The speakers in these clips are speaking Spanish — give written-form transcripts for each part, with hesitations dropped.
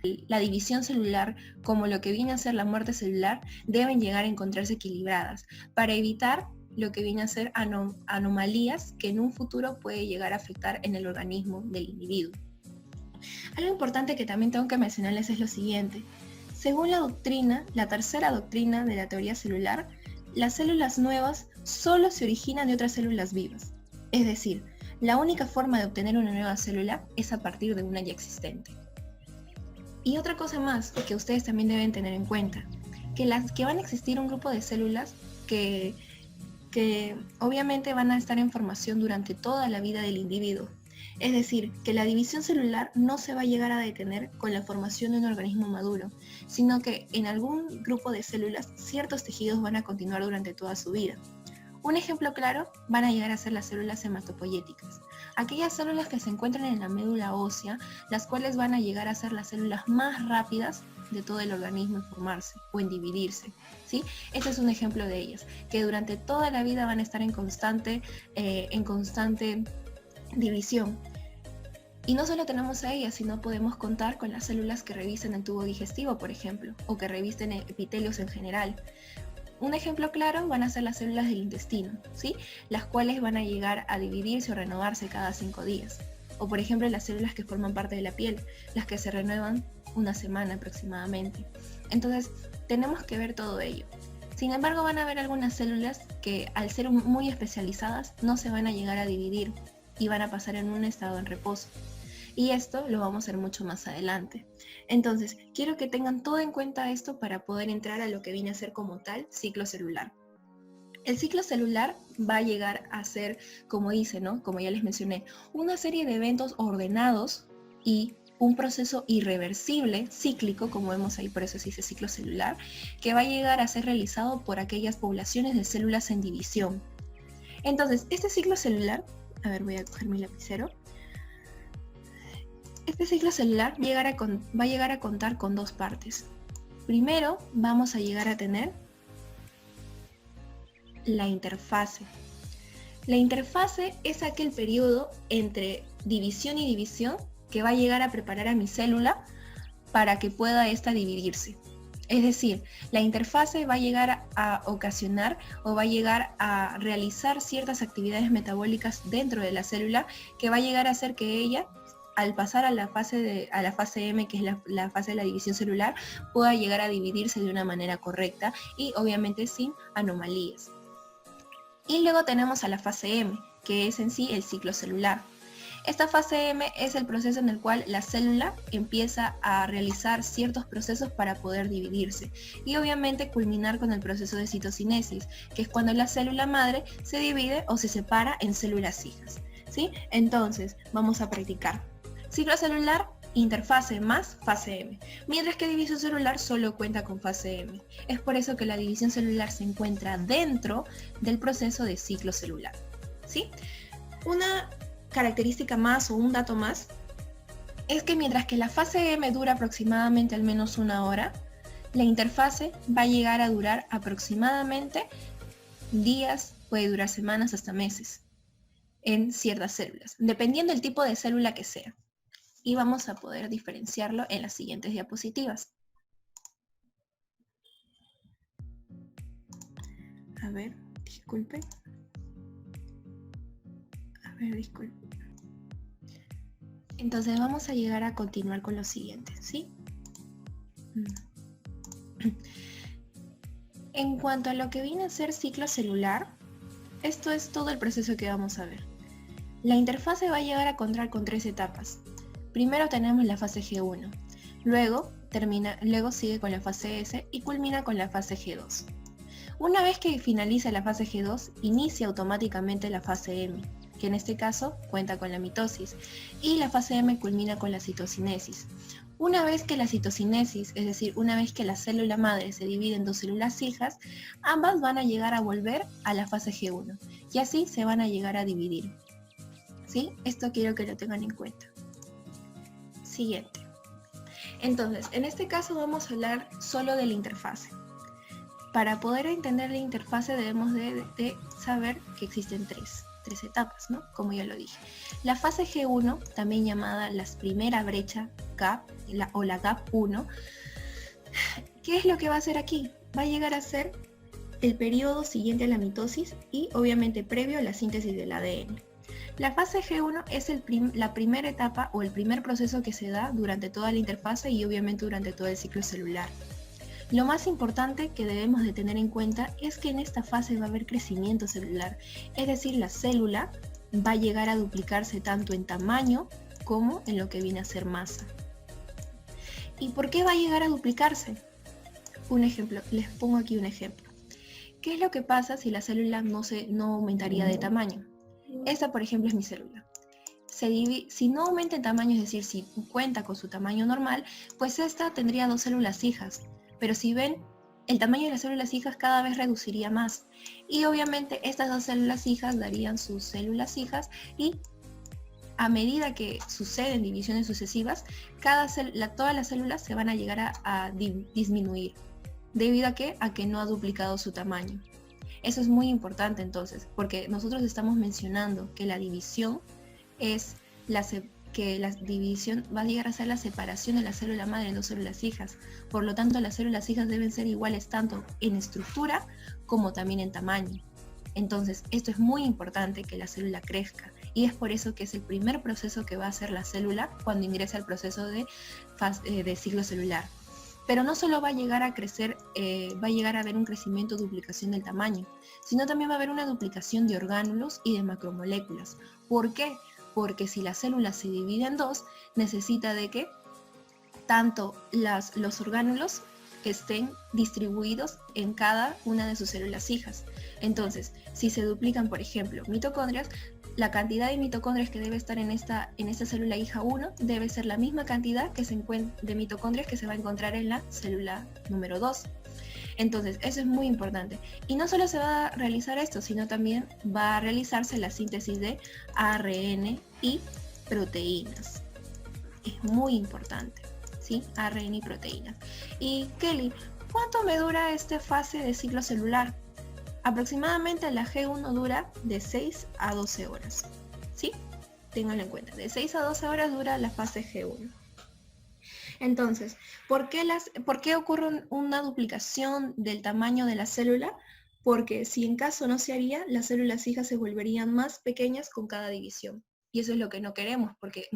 la división celular como lo que viene a ser la muerte celular deben llegar a encontrarse equilibradas para evitar lo que viene a ser anomalías que en un futuro puede llegar a afectar en el organismo del individuo. Algo importante que también tengo que mencionarles es lo siguiente. Según la doctrina, la tercera doctrina de la teoría celular, las células nuevas solo se originan de otras células vivas. Es decir, la única forma de obtener una nueva célula es a partir de una ya existente. Y otra cosa más que ustedes también deben tener en cuenta, que van a existir un grupo de células que obviamente van a estar en formación durante toda la vida del individuo. Es decir, que la división celular no se va a llegar a detener con la formación de un organismo maduro, sino que en algún grupo de células ciertos tejidos van a continuar durante toda su vida. Un ejemplo claro van a llegar a ser las células hematopoyéticas, aquellas células que se encuentran en la médula ósea, las cuales van a llegar a ser las células más rápidas de todo el organismo en formarse o en dividirse, ¿sí? Este es un ejemplo de ellas, que durante toda la vida van a estar en constante división. Y no solo tenemos a ellas, sino podemos contar con las células que revisten el tubo digestivo, por ejemplo, o que revisten epitelios en general. Un ejemplo claro van a ser las células del intestino, ¿sí? Las cuales van a llegar a dividirse o renovarse cada 5 días. O por ejemplo las células que forman parte de la piel, las que se renuevan una semana aproximadamente. Entonces tenemos que ver todo ello. Sin embargo van a haber algunas células que al ser muy especializadas no se van a llegar a dividir y van a pasar en un estado en reposo. Y esto lo vamos a ver mucho más adelante. Entonces, quiero que tengan todo en cuenta esto para poder entrar a lo que viene a ser como tal ciclo celular. El ciclo celular va a llegar a ser, como dice, ¿no? Como ya les mencioné, una serie de eventos ordenados y un proceso irreversible, cíclico, como vemos ahí, por eso se dice ciclo celular, que va a llegar a ser realizado por aquellas poblaciones de células en división. Entonces, este ciclo celular, a ver, voy a coger mi lapicero. Este ciclo celular va a llegar a contar con dos partes. Primero vamos a llegar a tener la interfase. La interfase es aquel periodo entre división y división que va a llegar a preparar a mi célula para que pueda esta dividirse. Es decir, la interfase va a llegar a ocasionar o va a llegar a realizar ciertas actividades metabólicas dentro de la célula que va a llegar a hacer que ella, al pasar a la fase M, que es la fase de la división celular, pueda llegar a dividirse de una manera correcta y obviamente sin anomalías. Y luego tenemos a la fase M, que es en sí el ciclo celular. Esta fase M es el proceso en el cual la célula empieza a realizar ciertos procesos para poder dividirse y obviamente culminar con el proceso de citocinesis, que es cuando la célula madre se divide o se separa en células hijas, ¿sí? Entonces, vamos a practicar. Ciclo celular, interfase más fase M, mientras que división celular solo cuenta con fase M. Es por eso que la división celular se encuentra dentro del proceso de ciclo celular, ¿sí? Una característica más o un dato más es que mientras que la fase M dura aproximadamente al menos 1 hora, la interfase va a llegar a durar aproximadamente días, puede durar semanas hasta meses en ciertas células, dependiendo del tipo de célula que sea. Y vamos a poder diferenciarlo en las siguientes diapositivas. A ver, disculpen. Disculpen. Entonces vamos a llegar a continuar con lo siguiente, ¿sí? En cuanto a lo que viene a ser ciclo celular, esto es todo el proceso que vamos a ver. La interfase va a llegar a contar con 3 etapas. Primero tenemos la fase G1, luego sigue con la fase S y culmina con la fase G2. Una vez que finaliza la fase G2, inicia automáticamente la fase M, que en este caso cuenta con la mitosis, y la fase M culmina con la citocinesis. Una vez que la citocinesis, es decir, una vez que la célula madre se divide en 2 células hijas, ambas van a llegar a volver a la fase G1, y así se van a llegar a dividir. ¿Sí? Esto quiero que lo tengan en cuenta. Siguiente. Entonces, en este caso vamos a hablar solo de la interfase. Para poder entender la interfase debemos de saber que existen tres etapas, ¿no? Como ya lo dije. La fase G1, también llamada la primera brecha gap, o la gap1, ¿qué es lo que va a hacer aquí? Va a llegar a ser el periodo siguiente a la mitosis y obviamente previo a la síntesis del ADN. La fase G1 es la primera etapa o el primer proceso que se da durante toda la interfase y obviamente durante todo el ciclo celular. Lo más importante que debemos de tener en cuenta es que en esta fase va a haber crecimiento celular, es decir, la célula va a llegar a duplicarse tanto en tamaño como en lo que viene a ser masa. ¿Y por qué va a llegar a duplicarse? Un ejemplo, les pongo aquí un ejemplo. ¿Qué es lo que pasa si la célula no aumentaría de tamaño? Esta, por ejemplo, es mi célula. Si no aumenta en tamaño, es decir, si cuenta con su tamaño normal, pues esta tendría 2 células hijas. Pero si ven, el tamaño de las células hijas cada vez reduciría más. Y obviamente estas 2 células hijas darían sus células hijas y a medida que suceden divisiones sucesivas, todas las células se van a llegar a disminuir. ¿Debido a qué? A que no ha duplicado su tamaño. Eso es muy importante entonces, porque nosotros estamos mencionando que la división es que la división va a llegar a ser la separación de la célula madre en 2 células hijas. Por lo tanto, las células hijas deben ser iguales tanto en estructura como también en tamaño. Entonces, esto es muy importante, que la célula crezca, y es por eso que es el primer proceso que va a hacer la célula cuando ingresa al proceso de ciclo celular. Pero no solo va a llegar a crecer, va a llegar a haber un crecimiento, duplicación del tamaño, sino también va a haber una duplicación de orgánulos y de macromoléculas. ¿Por qué? Porque si la célula se divide en 2, necesita de que tanto los orgánulos estén distribuidos en cada una de sus células hijas. Entonces, si se duplican, por ejemplo, mitocondrias, la cantidad de mitocondrias que debe estar en esta célula hija 1 debe ser la misma cantidad de mitocondrias que se va a encontrar en la célula número 2. Entonces, eso es muy importante. Y no solo se va a realizar esto, sino también va a realizarse la síntesis de ARN y proteínas. Es muy importante, ¿sí? ARN y proteínas. Y Kelly, ¿cuánto me dura esta fase de ciclo celular? Aproximadamente la G1 dura de 6 a 12 horas, ¿sí? Ténganlo en cuenta, de 6 a 12 horas dura la fase G1. Entonces, ¿por qué ocurre una duplicación del tamaño de la célula? Porque si en caso no se haría, las células hijas se volverían más pequeñas con cada división. Y eso es lo que no queremos, porque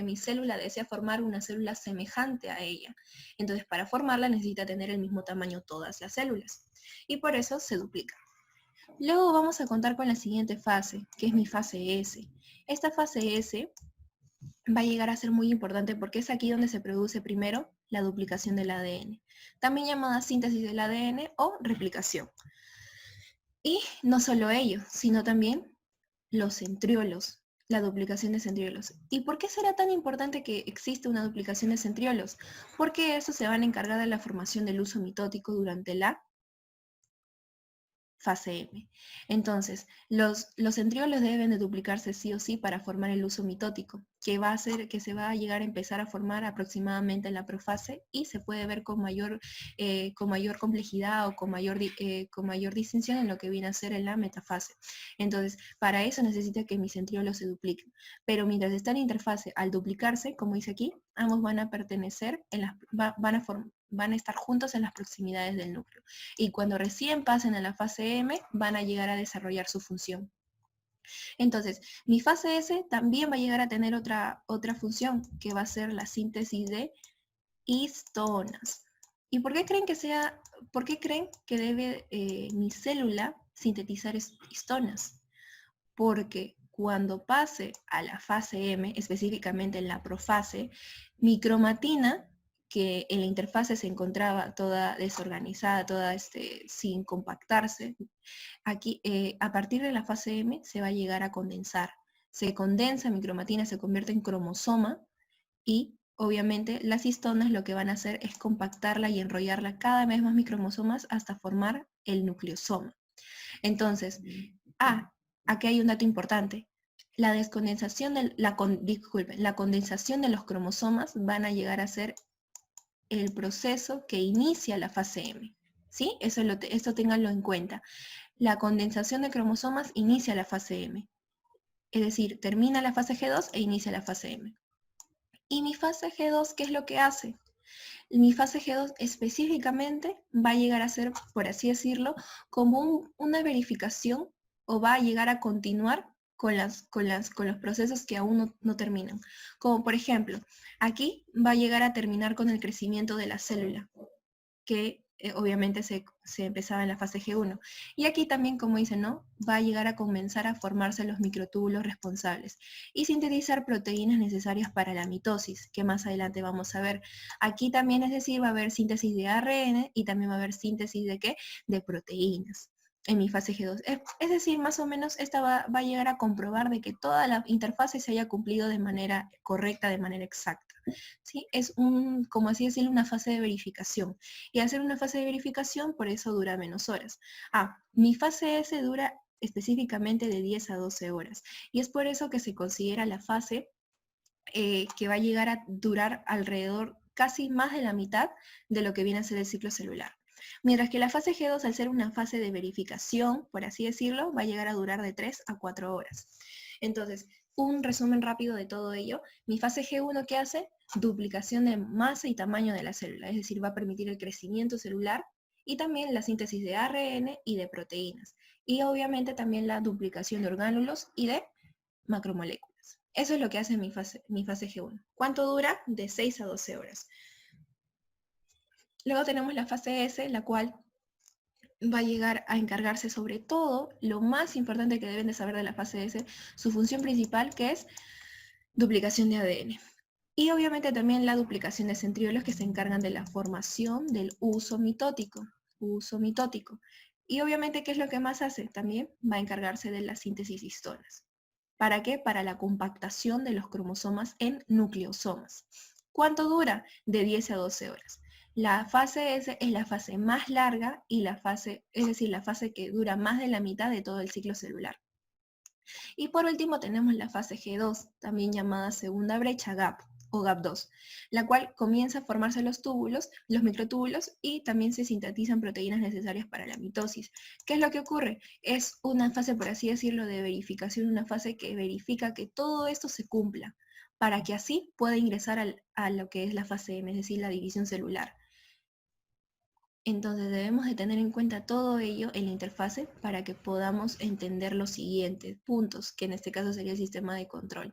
mi célula desea formar una célula semejante a ella. Entonces, para formarla necesita tener el mismo tamaño todas las células. Y por eso se duplica. Luego vamos a contar con la siguiente fase, que es mi fase S. Esta fase S va a llegar a ser muy importante porque es aquí donde se produce primero la duplicación del ADN, también llamada síntesis del ADN o replicación. Y no solo ello, sino también los centriolos, la duplicación de centriolos. ¿Y por qué será tan importante que exista una duplicación de centriolos? Porque eso se van a encargar de la formación del huso mitótico durante la fase M. Entonces, los centriolos deben de duplicarse sí o sí para formar el huso mitótico, que va a hacer que se va a llegar a empezar a formar aproximadamente en la profase y se puede ver con mayor complejidad o con mayor distinción en lo que viene a ser en la metafase. Entonces, para eso necesita que mis centriolos se dupliquen. Pero mientras está en interfase, al duplicarse, como dice aquí, ambos van a pertenecer, van a estar juntos en las proximidades del núcleo. Y cuando recién pasen a la fase M, van a llegar a desarrollar su función. Entonces, mi fase S también va a llegar a tener otra función, que va a ser la síntesis de histonas. ¿Y por qué creen que debe mi célula sintetizar histonas? Porque cuando pase a la fase M, específicamente en la profase, mi cromatina, que en la interfase se encontraba toda desorganizada, toda sin compactarse, aquí a partir de la fase M se va a llegar a condensar. Se condensa mi cromatina, se convierte en cromosoma y obviamente las histonas lo que van a hacer es compactarla y enrollarla cada vez más mis cromosomas hasta formar el nucleosoma. Entonces, aquí hay un dato importante. La condensación de los cromosomas van a llegar a ser el proceso que inicia la fase M. ¿Sí? Esto ténganlo en cuenta. La condensación de cromosomas inicia la fase M. Es decir, termina la fase G2 e inicia la fase M. Y mi fase G2, ¿qué es lo que hace? Mi fase G2 específicamente va a llegar a ser, por así decirlo, como una verificación o va a llegar a continuar con los procesos que aún no terminan. Como por ejemplo, aquí va a llegar a terminar con el crecimiento de la célula, que obviamente se empezaba en la fase G1. Y aquí también, como dicen, ¿no? Va a llegar a comenzar a formarse los microtúbulos responsables y sintetizar proteínas necesarias para la mitosis, que más adelante vamos a ver. Aquí también, es decir, va a haber síntesis de ARN y también va a haber síntesis de ¿qué? De proteínas en mi fase G2. Es decir, más o menos esta va a llegar a comprobar de que toda la interfase se haya cumplido de manera correcta, de manera exacta. ¿Sí? Es como así decirlo, una fase de verificación. Y hacer una fase de verificación, por eso dura menos horas. Mi fase S dura específicamente de 10 a 12 horas. Y es por eso que se considera la fase que va a llegar a durar alrededor casi más de la mitad de lo que viene a ser el ciclo celular. Mientras que la fase G2, al ser una fase de verificación, por así decirlo, va a llegar a durar de 3 a 4 horas. Entonces, un resumen rápido de todo ello. Mi fase G1, ¿qué hace? Duplicación de masa y tamaño de la célula, es decir, va a permitir el crecimiento celular y también la síntesis de ARN y de proteínas. Y obviamente también la duplicación de orgánulos y de macromoléculas. Eso es lo que hace mi fase G1. ¿Cuánto dura? De 6 a 12 horas. Luego tenemos la fase S, la cual va a llegar a encargarse sobre todo lo más importante que deben de saber de la fase S, su función principal, que es duplicación de ADN. Y obviamente también la duplicación de centriolos que se encargan de la formación del uso mitótico. Y obviamente, ¿qué es lo que más hace? También va a encargarse de la síntesis de histonas. ¿Para qué? Para la compactación de los cromosomas en nucleosomas. ¿Cuánto dura? De 10 a 12 horas. La fase S es la fase más larga y es decir, la fase que dura más de la mitad de todo el ciclo celular. Y por último tenemos la fase G2, también llamada segunda brecha GAP o GAP2, la cual comienza a formarse los túbulos, los microtúbulos, y también se sintetizan proteínas necesarias para la mitosis. ¿Qué es lo que ocurre? Es una fase, por así decirlo, de verificación, una fase que verifica que todo esto se cumpla, para que así pueda ingresar a lo que es la fase M, es decir, la división celular. Entonces debemos de tener en cuenta todo ello en la interfase para que podamos entender los siguientes puntos, que en este caso sería el sistema de control.